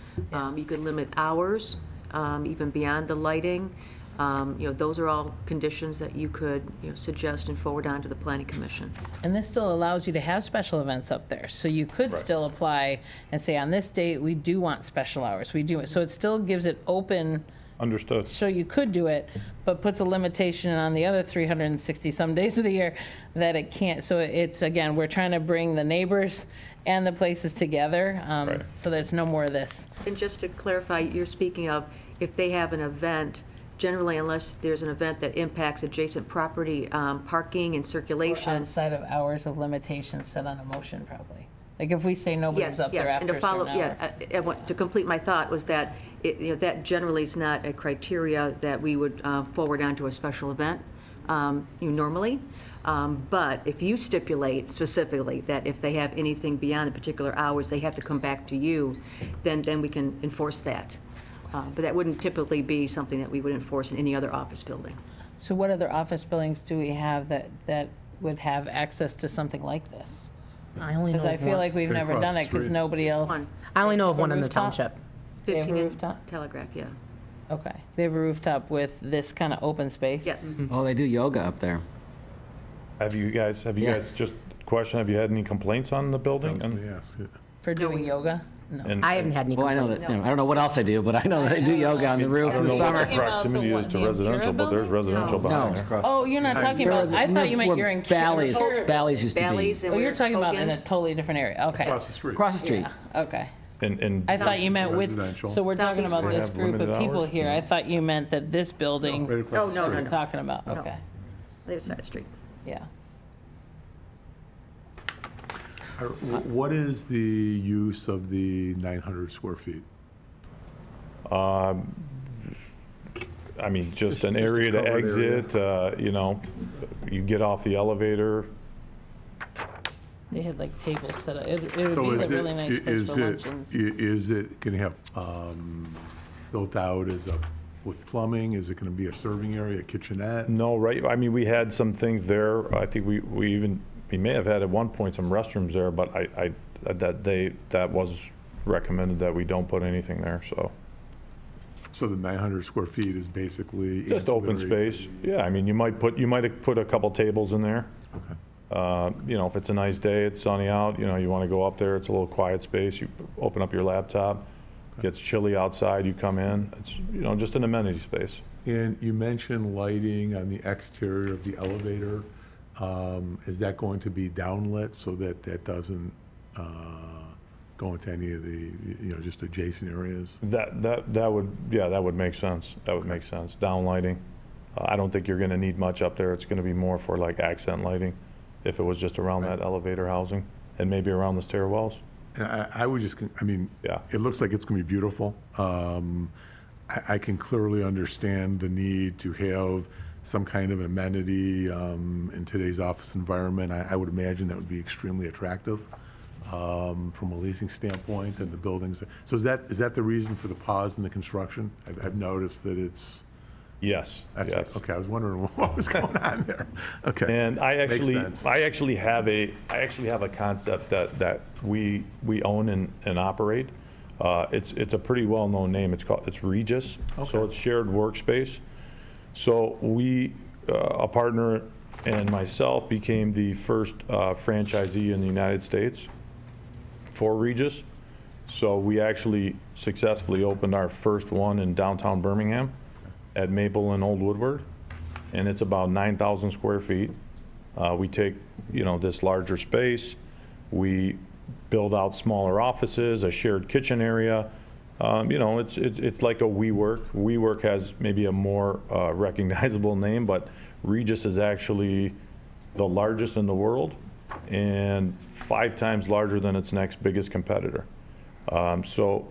You could limit hours, even beyond the lighting. You know, those are all conditions that you could, you know, suggest and forward on to the Planning Commission. And this still allows you to have special events up there. So you could still apply and say, on this date, we do want special hours. We do it. So it still gives it open Understood. So you could do it, but puts a limitation on the other 360 some days of the year that it can't. So it's, again, we're trying to bring the neighbors and the places together, Right. so there's no more of this. And just to clarify, you're speaking of if they have an event, generally unless there's an event that impacts adjacent property, parking and circulation. Outside of hours of limitations set on a motion, probably. Like if we say nobody's Yes, up there yes, and after to a follow, certain hour. yeah, to complete my thought was that, that generally is not a criteria that we would forward on to a special event normally. But if you stipulate specifically that if they have anything beyond the particular hours, they have to come back to you, then we can enforce that. But that wouldn't typically be something that we would enforce in any other office building. So what other office buildings do we have that would have access to something like this? I only know Because I of feel one. like we've Right never across done the it because street. nobody else. One. I only know of A one in the rooftop? township. They have a 15 rooftop? Telegraph, yeah. Okay. They have a rooftop with this kind of open space? Yes. Oh, they do yoga up there. Have you guys, Yeah. just question, have you had any complaints on the building? And- Yes, yeah. For doing yoga? No. and- I haven't had any Well, I know complaints. that, I don't know what else they do, but I know they do yoga on the roof I in don't the know what summer. the proximity is to The Imperial residential, but there's building? residential No. behind there. Oh, you're not talking about, I thought you meant Where you're in. Bally's, Oh, Bally's used to be. Bally's and you're where talking about in a Hogan's. totally different area. Okay. Across the street. Across the street. Yeah, okay. And I thought you meant with, Residential. so we're talking Southeast about corner. this Have group of limited people hours? here. I thought you meant that this building Right across Oh, the no, street. no, we're no. talking about. No. Okay, The other side of the street. yeah. What is the use of the 900 square feet? I mean, just an Just a area to covered area. exit, you know, you get off the elevator. They had like tables set up. It would So be a is really it, nice place is for it, luncheons. is it going to have built out as a, with plumbing? Is it going to be a serving area, a kitchenette? No, right, I mean, we had some things there. I think we may have had at one point some restrooms there, but that was recommended that we don't put anything there, so. So the 900 square feet is basically Just open ancillary space. to Yeah, I mean, you might have put a couple tables in there. Okay. You know, if it's a nice day, it's sunny out, you know, you want to go up there, it's a little quiet space, you open up your laptop, gets chilly outside, you come in, it's, you know, just an amenity space. And you mentioned lighting on the exterior of the elevator. Is that going to be downlit so that that doesn't go into any of the, you know, just adjacent areas? That would make sense. That would make sense. Downlighting. I don't think you're going to need much up there. It's going to be more for like accent lighting if it was just around that elevator housing and maybe around the stairwells. And I would just, I mean, Yeah. it looks like it's going to be beautiful. I can clearly understand the need to have some kind of amenity in today's office environment. I would imagine that would be extremely attractive from a leasing standpoint and the buildings. So is that the reason for the pause in the construction? I've noticed that it's, Yes, that's yes. okay, I was wondering what was going on there. Okay. And I Makes sense. actually have a concept that we own and operate. It's a pretty well-known name. It's Regis. Okay. So it's shared workspace. So we, a partner and myself, became the first franchisee in the United States for Regis. So we actually successfully opened our first one in downtown Birmingham at Maple and Old Woodward, and it's about 9,000 square feet. We take, you know, this larger space, we build out smaller offices, a shared kitchen area. You know, it's like a WeWork. WeWork has maybe a more recognizable name, but Regis is actually the largest in the world and 5 times larger than its next biggest competitor. So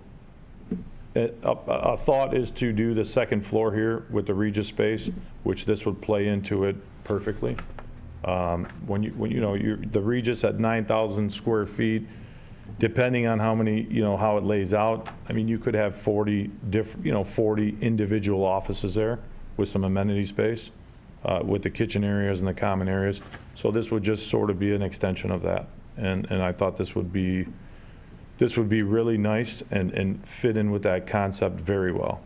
a thought is to do the second floor here with the Regis space, which this would play into it perfectly. When you know, the Regis at 9,000 square feet, depending on how many, you know, how it lays out, I mean, you could have 40 individual offices there with some amenity space, with the kitchen areas and the common areas. So this would just sort of be an extension of that. And I thought this would be really nice and fit in with that concept very well.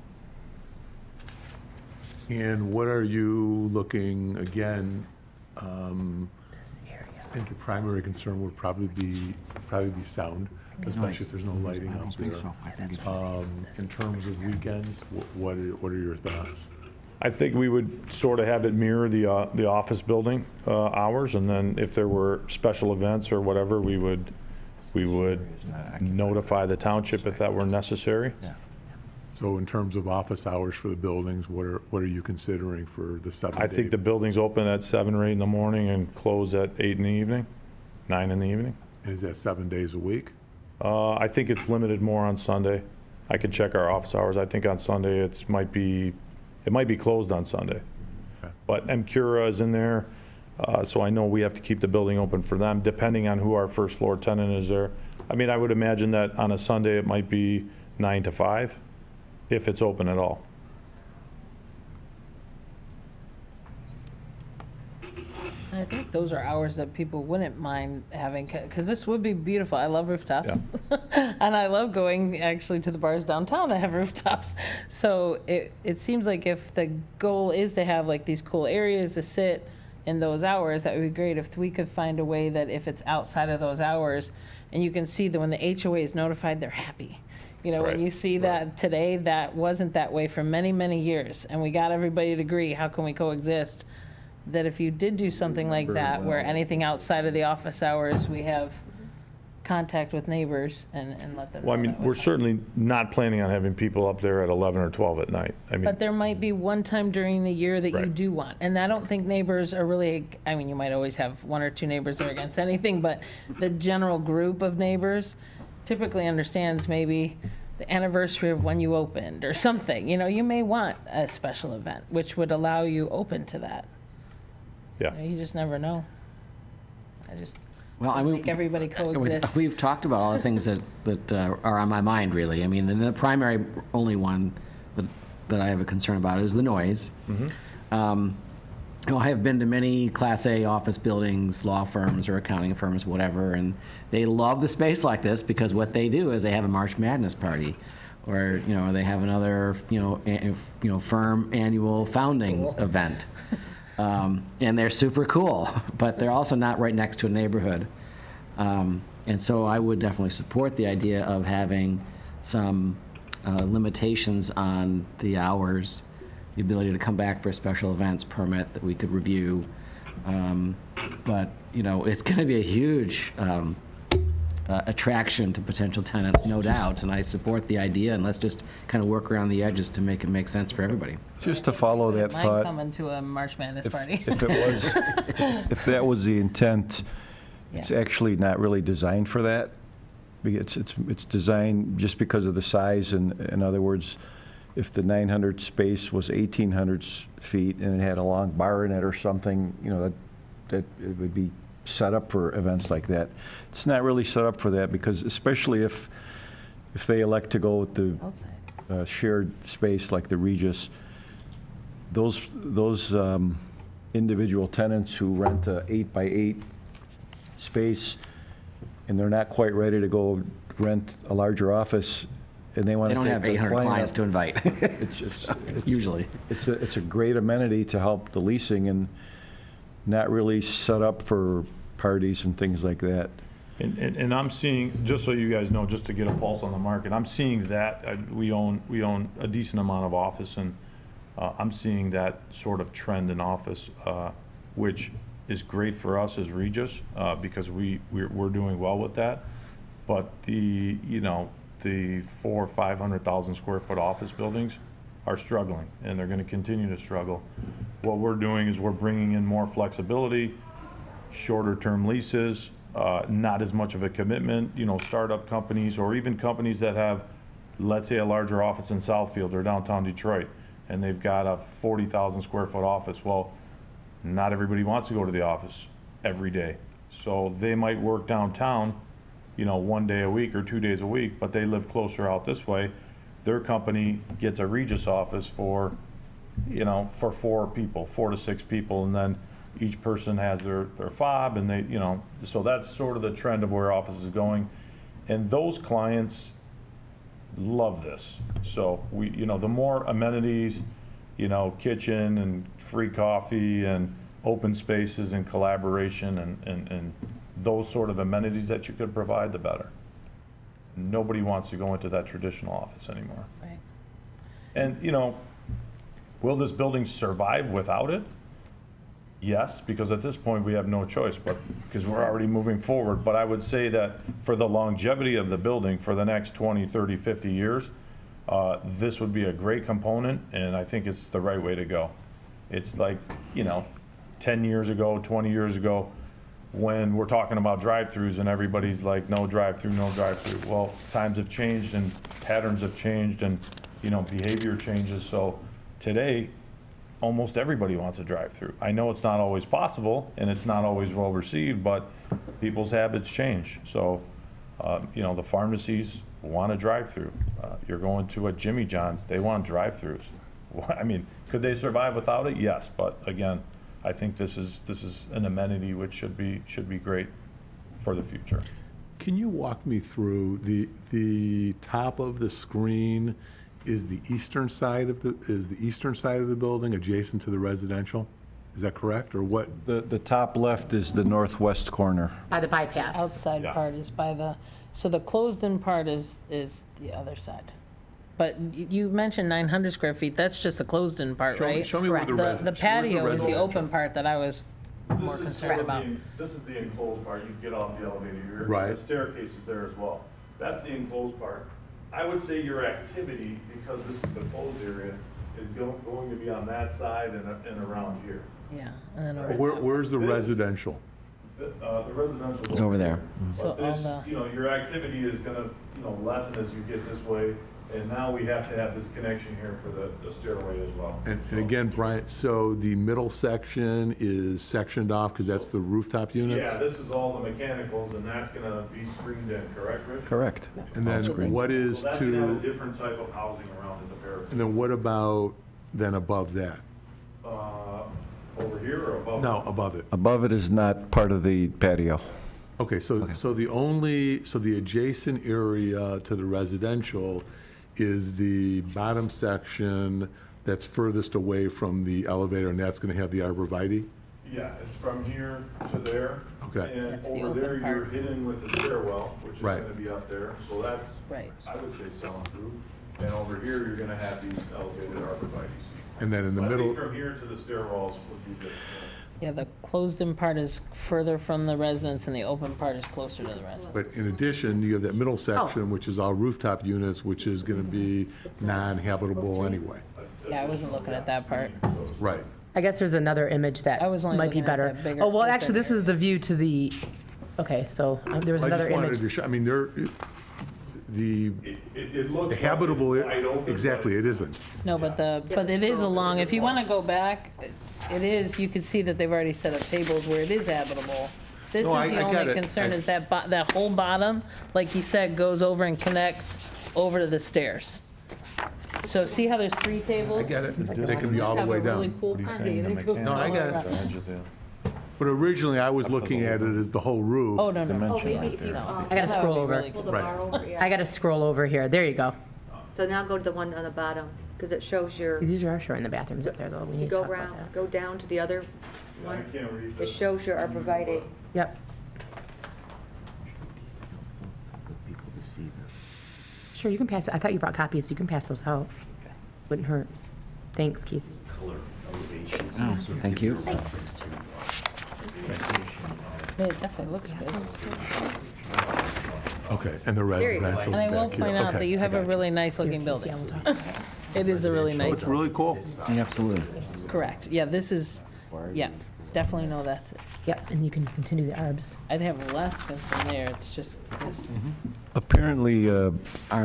And what are you looking, again, I think the primary concern would probably be sound, especially if there's no lighting up there. In terms of weekends, what are your thoughts? I think we would sort of have it mirror the office building hours, and then if there were special events or whatever, we would notify the township if that were necessary. So in terms of office hours for the buildings, what are you considering for the 7-day? I think the buildings open at 7 or 8 in the morning and close at 8 in the evening, 9 in the evening. And is that 7 days a week? I think it's limited more on Sunday. I could check our office hours. I think on Sunday it might be closed on Sunday. Okay. But MCURA is in there, so I know we have to keep the building open for them, depending on who our first floor tenant is there. I mean, I would imagine that on a Sunday it might be 9 to 5, if it's open at all. I think those are hours that people wouldn't mind having, because this would be beautiful. I love rooftops. And I love going actually to the bars downtown that have rooftops. So it seems like if the goal is to have like these cool areas to sit in those hours, that would be great if we could find a way that if it's outside of those hours, and you can see that when the HOA is notified, they're happy. You know, Right. when you see that today, that wasn't that way for many, many years. And we got everybody to agree, how can we coexist? That if you did do something like that, where anything outside of the office hours, we have contact with neighbors and let them know. Well, I mean, that we're way. certainly not planning on having people up there at 11 or 12 at night. I mean, But there might be one time during the year that you Right. do want. And I don't think neighbors are really, I mean, you might always have one or two neighbors that are against anything, but the general group of neighbors typically understands maybe the anniversary of when you opened or something. You know, you may want a special event, which would allow you open to that. yeah. You just never know. Well, I mean, Make everybody coexist. We've talked about all the things that are on my mind, really. I mean, the primary only one that I have a concern about is the noise. You know, I have been to many Class A office buildings, law firms or accounting firms, whatever, and they love the space like this because what they do is they have a March Madness party, or you know, they have another firm annual founding event. And they're super cool, but they're also not right next to a neighborhood. And so I would definitely support the idea of having some limitations on the hours, the ability to come back for a special events permit that we could review. But, you know, it's going to be a huge attraction to potential tenants, no doubt, and I support the idea, and let's just kind of work around the edges to make it make sense for everybody. Just to follow that Mine thought, coming to a March Madness party. if if that was the intent, it's actually not really designed for that. It's designed just because of the size, and in other words, if the 900 space was 1,800 feet and it had a long bar in it or something, you know, that it would be set up for events like that. It's not really set up for that, because especially if they elect to go with the shared space like the Regis, those individual tenants who rent a 8x8 space and they're not quite ready to go rent a larger office, and they want They to don't take have their 800 clients up, to invite, usually. It's a great amenity to help the leasing, and not really set up for parties and things like that. And I'm seeing, just so you guys know, just to get a pulse on the market, I'm seeing that we own a decent amount of office, and I'm seeing that sort of trend in office, which is great for us as Regis, because we're doing well with that. But the 400,000 or 500,000 square foot office buildings are struggling, and they're going to continue to struggle. What we're doing is we're bringing in more flexibility, shorter term leases, not as much of a commitment. You know, startup companies or even companies that have, let's say, a larger office in Southfield or downtown Detroit, and they've got a 40,000 square foot office. Well, not everybody wants to go to the office every day. So they might work downtown, you know, 1 day a week or 2 days a week, but they live closer out this way. Their company gets a Regis office for 4 people, 4 to 6 people, and then each person has their fob, and they, so that's sort of the trend of where office is going. And those clients love this. So the more amenities, kitchen and free coffee and open spaces and collaboration and those sort of amenities that you could provide, the better. Nobody wants to go into that traditional office anymore. Right. And, you know, will this building survive without it? Yes, because at this point we have no choice, but because we're already moving forward. But I would say that for the longevity of the building for the next 20, 30, 50 years, this would be a great component, and I think it's the right way to go. It's like, you know, 10 years ago, 20 years ago, when we're talking about drive-throughs and everybody's like, no drive-through, no drive-through. Well, times have changed and patterns have changed and, you know, behavior changes. So today, almost everybody wants a drive-through. I know it's not always possible and it's not always well received, but people's habits change. So, you know, the pharmacies want a drive-through. You're going to a Jimmy John's, they want drive-throughs. I mean, could they survive without it? Yes, but again, I think this is an amenity which should be great for the future. Can you walk me through the top of the screen is the eastern side of the building adjacent to the residential? Is that correct, or what? The top left is the northwest corner. By the bypass. Outside Yeah. part is by the, so the closed-in part is the other side. But you mentioned 900 square feet, that's just the closed-in part, right? Show me where the The patio is the open part that I was more concerned about. This is the enclosed part. You get off the elevator. Right. The staircase is there as well. That's the enclosed part. I would say your activity, because this is the closed area, is going to be on that side and around here. Yeah, and then over. Where's the residential? The residential. It's over there. So But all this, the, you know, your activity is gonna, you know, lessen as you get this way. And now we have to have this connection here for the stairway as well. And again, Brian, so the middle section is sectioned off because that's the rooftop units? Yeah, this is all the mechanicals, and that's gonna be screened in, correct, Rich? Correct. And then what is So that's gonna have a to, different type of housing around the parapet. and then what about then above that? Over here or above? No, above it. Above it is not part of the patio. Okay, so the adjacent area to the residential is the bottom section that's furthest away from the elevator, and that's gonna have the arborvitae? Yeah, it's from here to there. Okay. And That's the over open there, you're part. hidden with the stairwell, which is Right. gonna be up there. So that's, right. I would say soundproof. And over here, you're gonna have these elevated arborvitaes. And then in the I middle, think from here to the stairwells would be good. Yeah, the closed-in part is further from the residence and the open part is closer to the residence. but in addition, you have that middle section, which is all rooftop units, which is gonna be non-habitable anyway. Yeah, I wasn't looking at that part. Right. I guess there's another image that I was only might be looking at better. that bigger Oh, well, open actually, this is the view to the, okay, so there was I another just wanted image. to show, I mean, the It looks like habitable, it's wide open, exactly, but it isn't. No, but it is along, if you want to go back, it is, you can see that they've already set up tables where it is habitable. This is No, I the get only it. concern is that whole bottom, like you said, goes over and connects over to the stairs. So see how there's 3 tables? I get it, they can be all the way Just have a really down. cool What are you party. saying, the and it goes mechanical? No, I all get it. around. The edge of the- But originally, I was looking at it as the whole roof. Oh, no, no. Dimension right there. No. I gotta That would scroll be over. really cool. Pull the bar over, yeah. I got to scroll over here. There you go. So now go to the one on the bottom, because it shows your, See, these are showing the bathrooms up there, though. We you need to go talk about around, that. go down to the other Yeah, I one. can't read It this. shows your arborvitae. Yep. Sure, you can pass it. I thought you brought copies. You can pass those out. Wouldn't hurt. Thanks, Keith. Oh, thank you. I mean, it definitely looks good. Okay, and the There you go. residential's And I will back here. point out Okay, that you have I a got really nice-looking building. It is a really nice, It's really cool. Absolutely. correct. Yeah, this is, yeah, definitely know that. Yep, and you can continue the arbs. I'd have less concern there, it's just this. Apparently, Are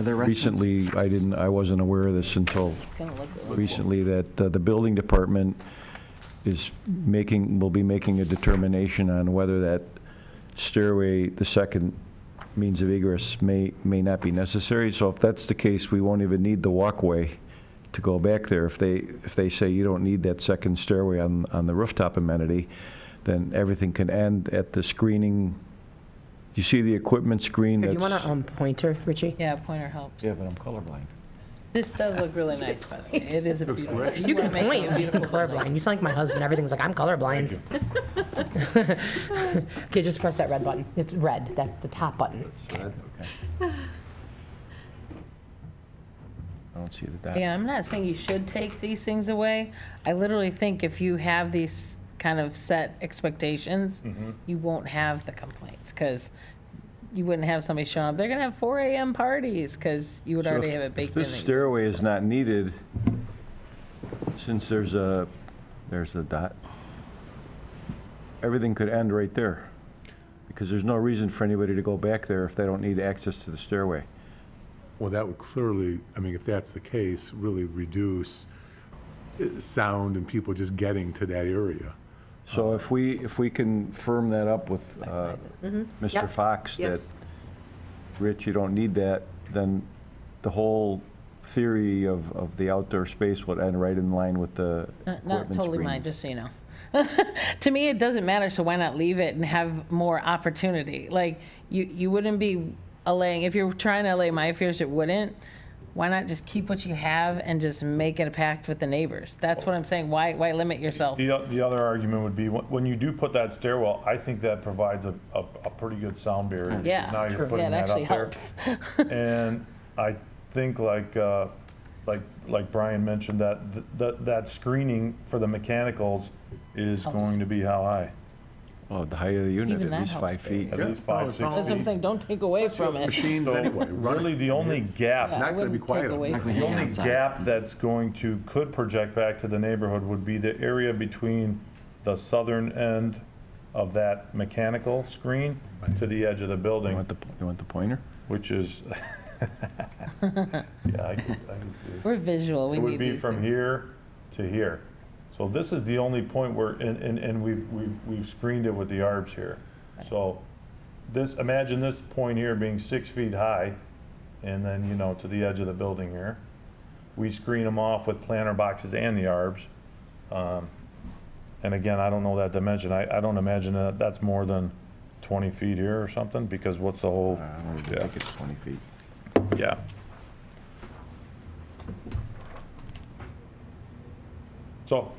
there restaurants? recently, I wasn't aware of this until It's gonna look really recently, that the building department will be making a determination on whether that stairway, the second means of egress, may not be necessary. So if that's the case, we won't even need the walkway to go back there. If they say you don't need that second stairway on the rooftop amenity, then everything can end at the screening. You see the equipment screen Here, that's... do you want a pointer, Richie? Yeah, pointer helps. Yeah, but I'm colorblind. This does look really nice, by the way. It is a beautiful. great. You can wanna make it point, a you can be beautiful building. colorblind. You sound like my husband, everything's like, I'm colorblind. Okay, just press that red button. It's red, that's the top button. Okay. Okay. I don't see the dot. Yeah, I'm not saying you should take these things away. I literally think if you have these kind of set expectations, you won't have the complaints, because you wouldn't have somebody showing up. They're gonna have 4 a.m. parties, because you would So already if- have it if baked in. this stairway is not needed, since there's a dot, everything could end right there. Because there's no reason for anybody to go back there if they don't need access to the stairway. Well, that would clearly, I mean, if that's the case, really reduce sound and people just getting to that area. So if we can firm that up with Mr. Yep. Fox, that, Yes. Rich, you don't need that, then the whole theory of the outdoor space would end right in line with the Not equipment totally screening. mine, just so you know. To me, it doesn't matter, so why not leave it and have more opportunity? Like, you wouldn't be allaying, if you're trying to allay my fears, it wouldn't. Why not just keep what you have and just make it a pact with the neighbors? That's what I'm saying. Why limit yourself? The other argument would be, when you do put that stairwell, I think that provides a pretty good sound barrier. 'Cause Yeah, now you're yeah, putting it that actually up there. helps. And I think like Brian mentioned, that screening for the mechanicals is Helps. going to be how high? Oh, the height of the unit, Even at that least helps 5 feet. At Yeah. least Oh, 5, it's 6 all- That's what I'm feet. saying, don't take away from it. Machines So anyway, running. really, the only It's gap, Yeah, I Not gonna be wouldn't quiet take on away that. from the it. only outside. gap that's could project back to the neighborhood would be the area between the southern end of that mechanical screen to the edge of the You building, want the pointer? which is, yeah, I could do. We're visual, we It need would be these from things. here to here. So this is the only point where, and we've screened it with the arbs here. So imagine this point here being 6 feet high, and then, to the edge of the building here. We screen them off with planter boxes and the arbs. And again, I don't know that dimension. I don't imagine that that's more than 20 feet here or something, because what's the whole, I don't yeah, think it's 20 feet. yeah. So,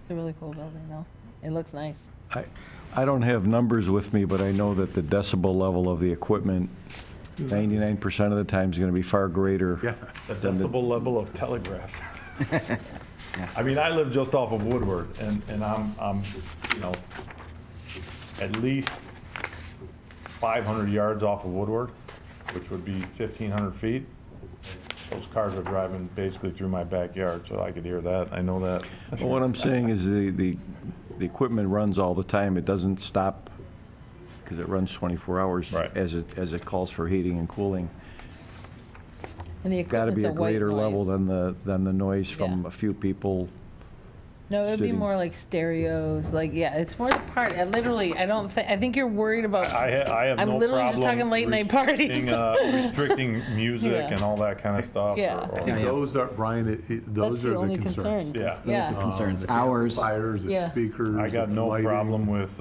It's a really cool building, though. It looks nice. I don't have numbers with me, but I know that the decibel level of the equipment, 99% of the time, is going to be far greater. Yeah. the decibel level of telegraph. I mean, I live just off of Woodward, and I'm at least 500 yards off of Woodward, which would be 1,500 feet. Those cars are driving basically through my backyard, so I could hear that. I know that. Well, what I'm saying is the equipment runs all the time. It doesn't stop because it runs 24 hours Right. as it calls for heating and cooling. And the Got to equipment's be a white greater level noise. than the noise from Yeah. a few people. No, it would be sitting. more like stereos, like, yeah, it's more the part, I think you're worried about. I have I'm no literally just problem talking late night parties. restricting music Yeah. and all that kind of stuff. Yeah. I think those are, Brian, those That's the are the only concerns. concern. Yeah. Yeah. the concerns. It's Hours. amplifiers, it's Yeah. speakers, I got it's no lighting. problem with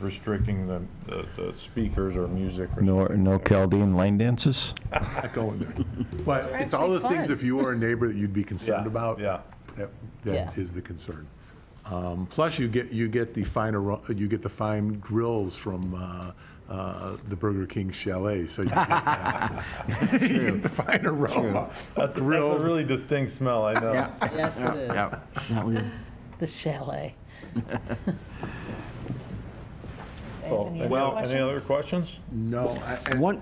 restricting the speakers or music or No something. Chaldean line dances? Not going there. But They're it's all the actually things, fun. if you were a neighbor that you'd be concerned Yeah, about. yeah. That Yeah. is the concern. Plus, you get the fine grills from the Burger King Chalet, so you get you get the fine aroma. That's a Grilled. really distinct smell, I know. Yeah. Yes, it is. Yeah. Not weird. The chalet. So, any other questions? No, One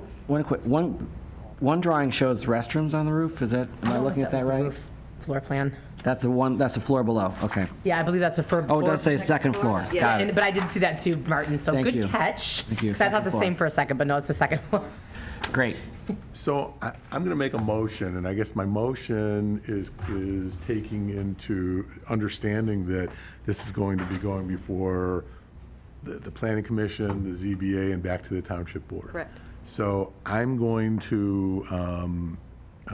drawing shows restrooms on the roof. Is that, am I looking at that right? Floor plan. That's the floor below. Okay. Yeah, I believe that's a Oh, it does say second floor. Yeah. Got it. But I did see that too, Martin, so Thank good you. catch. Thank you. Because I thought Second the floor. same for a second, but no, it's the second floor. Great. So I'm going to make a motion, and I guess my motion is taking into understanding that this is going to be going before the Planning Commission, the ZBA, and back to the Township Board. Correct. So I'm going to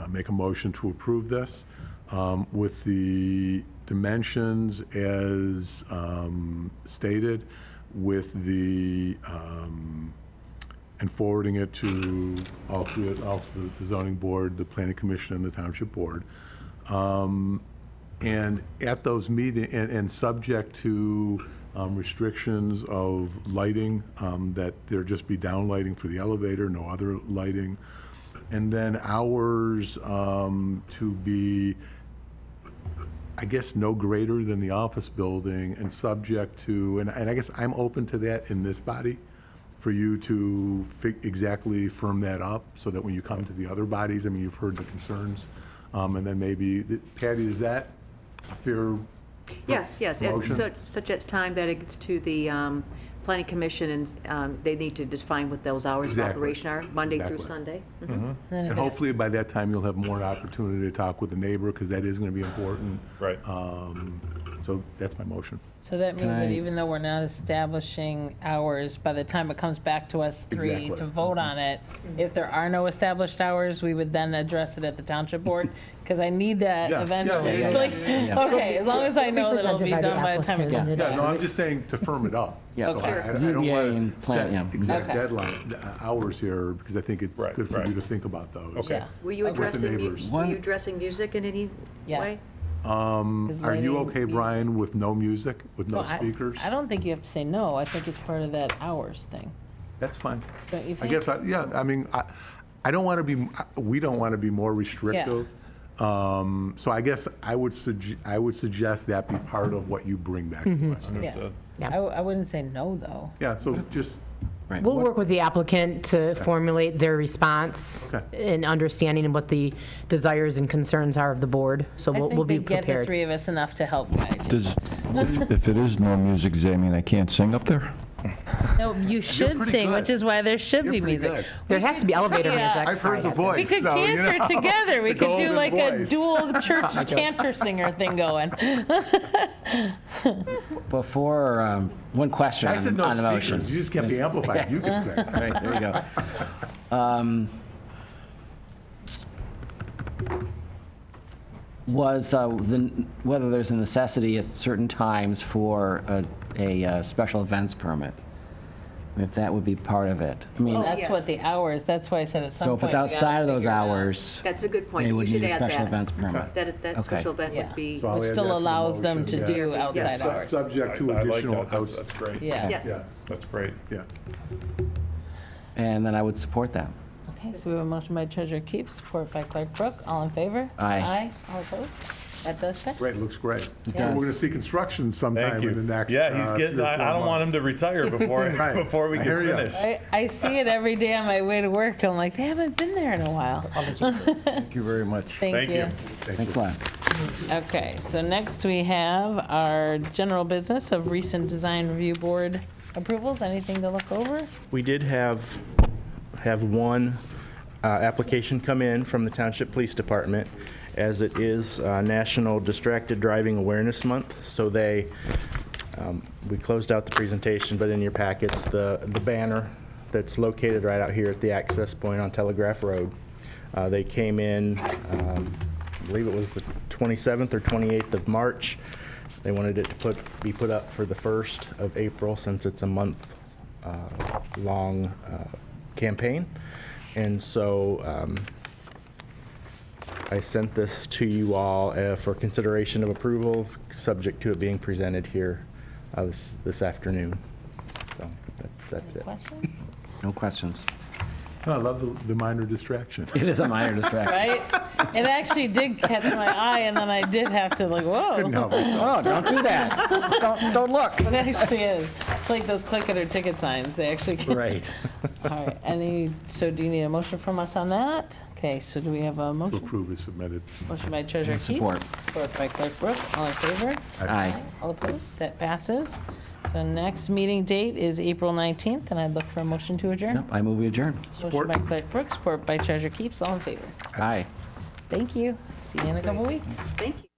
make a motion to approve this with the dimensions as stated, with the and forwarding it to all three, the zoning board, the planning commission, and the township board. And at those meetings, and subject to restrictions of lighting, that there just be downlighting for the elevator, no other lighting. And then hours to be, I guess, no greater than the office building, and subject to, and I guess I'm open to that in this body, for you to exactly firm that up, so that when you come to the other bodies, I mean, you've heard the concerns, and then maybe, Patty, is that a fair Yes, at motion? such a time that it gets to the planning commission, and they need to define what those hours of Exactly. operation are, Monday through Exactly. Sunday. And hopefully by that time, you'll have more opportunity to talk with the neighbor, because that is going to be important. Right. So that's my motion. So that means that I- even though we're not establishing hours, by the time it comes back to us three Exactly. to vote on it, if there are no established hours, we would then address it at the township board? Because I need that Yeah. eventually. Yeah. Like, okay, as long as I know that it'll be Presented by the done by the time it comes applicant. Yeah, no, I'm back. just saying to firm it up. Yeah. So Okay. I don't ZBA want and to plan- set yeah. exact Okay. deadline, hours here, because I think it's Right, good for right. you to think about those. Okay. Yeah. Were you With the addressing, neighbors. were you addressing music in any Yeah. way? Are you okay, lighting- Brian, with no music, with no Well, speakers? I don't think you have to say no. I think it's part of that hours thing. That's fine. Don't you I think? guess, yeah, I mean, I don't want to be, we don't want to be more restrictive. So I guess I would suggest that be part of what you bring back to us. Understood. Yeah. I wouldn't say no, though. Yeah, so just, Right. We'll work with the applicant to formulate their response Okay. and understanding of what the desires and concerns are of the board. So I we'll think be they get the prepared. three of us enough to help guide you. If it is no music, does that mean I can't sing up there? No, you should pretty sing, good. which is why there should you're be pretty music. good. There has to be elevator Yeah. music. I've heard the We voice, could so, you cantor know. together. We The could do golden like a voice. dual church cantor singer thing going. Before, one question I said no on the motion. speakers, you just kept the amplified, you can sing. Right, there we go. Was whether there's a necessity at certain times for a special events permit, if that would be part of it. I mean, That's yes. what the hours, that's why I said at some so point. if it's we gotta outside of those figure it out. hours, That's a good point. they You would should need a add special that. events permit. That Okay. special event Yeah. would be, So I'll Which add still that to the allows them motion, to yeah. do outside Yes. hours. Subject to I like additional that. outs. That's great. Yeah. yes. Yeah, That's great. yeah. and then I would support that. Okay, so we have a motion by Treasurer Keeps, support by Clerk Brooke. All in favor? Aye. Aye. All opposed? That does pass. Great, looks great. It We're does. going to see construction sometime Thank you. in the next Yeah, he's getting, 3 or I 4 don't want him months. to retire before, Right. before we I can hear ya. finish. I see it every day on my way to work. I'm like, they haven't been there in a while. Thank you very much. Thank you. Thanks a lot. Okay, so next we have our general business of recent design review board approvals. Anything to look over? We did have one application come in from the Township Police Department, as it is National Distracted Driving Awareness Month. So we closed out the presentation, but in your packets, the banner that's located right out here at the access point on Telegraph Road. They came in, I believe it was the 27th or 28th of March. They wanted it to be put up for the 1st of April, since it's a month-long campaign. And so I sent this to you all for consideration of approval, subject to it being presented here this afternoon. So that's it. Questions? No questions. Oh, I love the minor distraction. It is a minor distraction. Right? It actually did catch my eye, and then I did have to like, whoa. Couldn't help myself. Oh, don't do that. Don't look. It actually is. It's like those click it or ticket signs. They actually can. Right. All right. So do you need a motion from us on that? Okay, so do we have a To motion? approve is submitted. Motion by Treasurer Keeps. Support. Support by Clerk Brooke. All in favor? Aye. All opposed? That passes. So next meeting date is April 19th, and I'd look for a motion to adjourn. Nope, I move we adjourn. Support. Motion by Clerk Brooke, support by Treasurer Keeps. All in favor? Aye. Thank you. See you in a couple weeks. Thank you.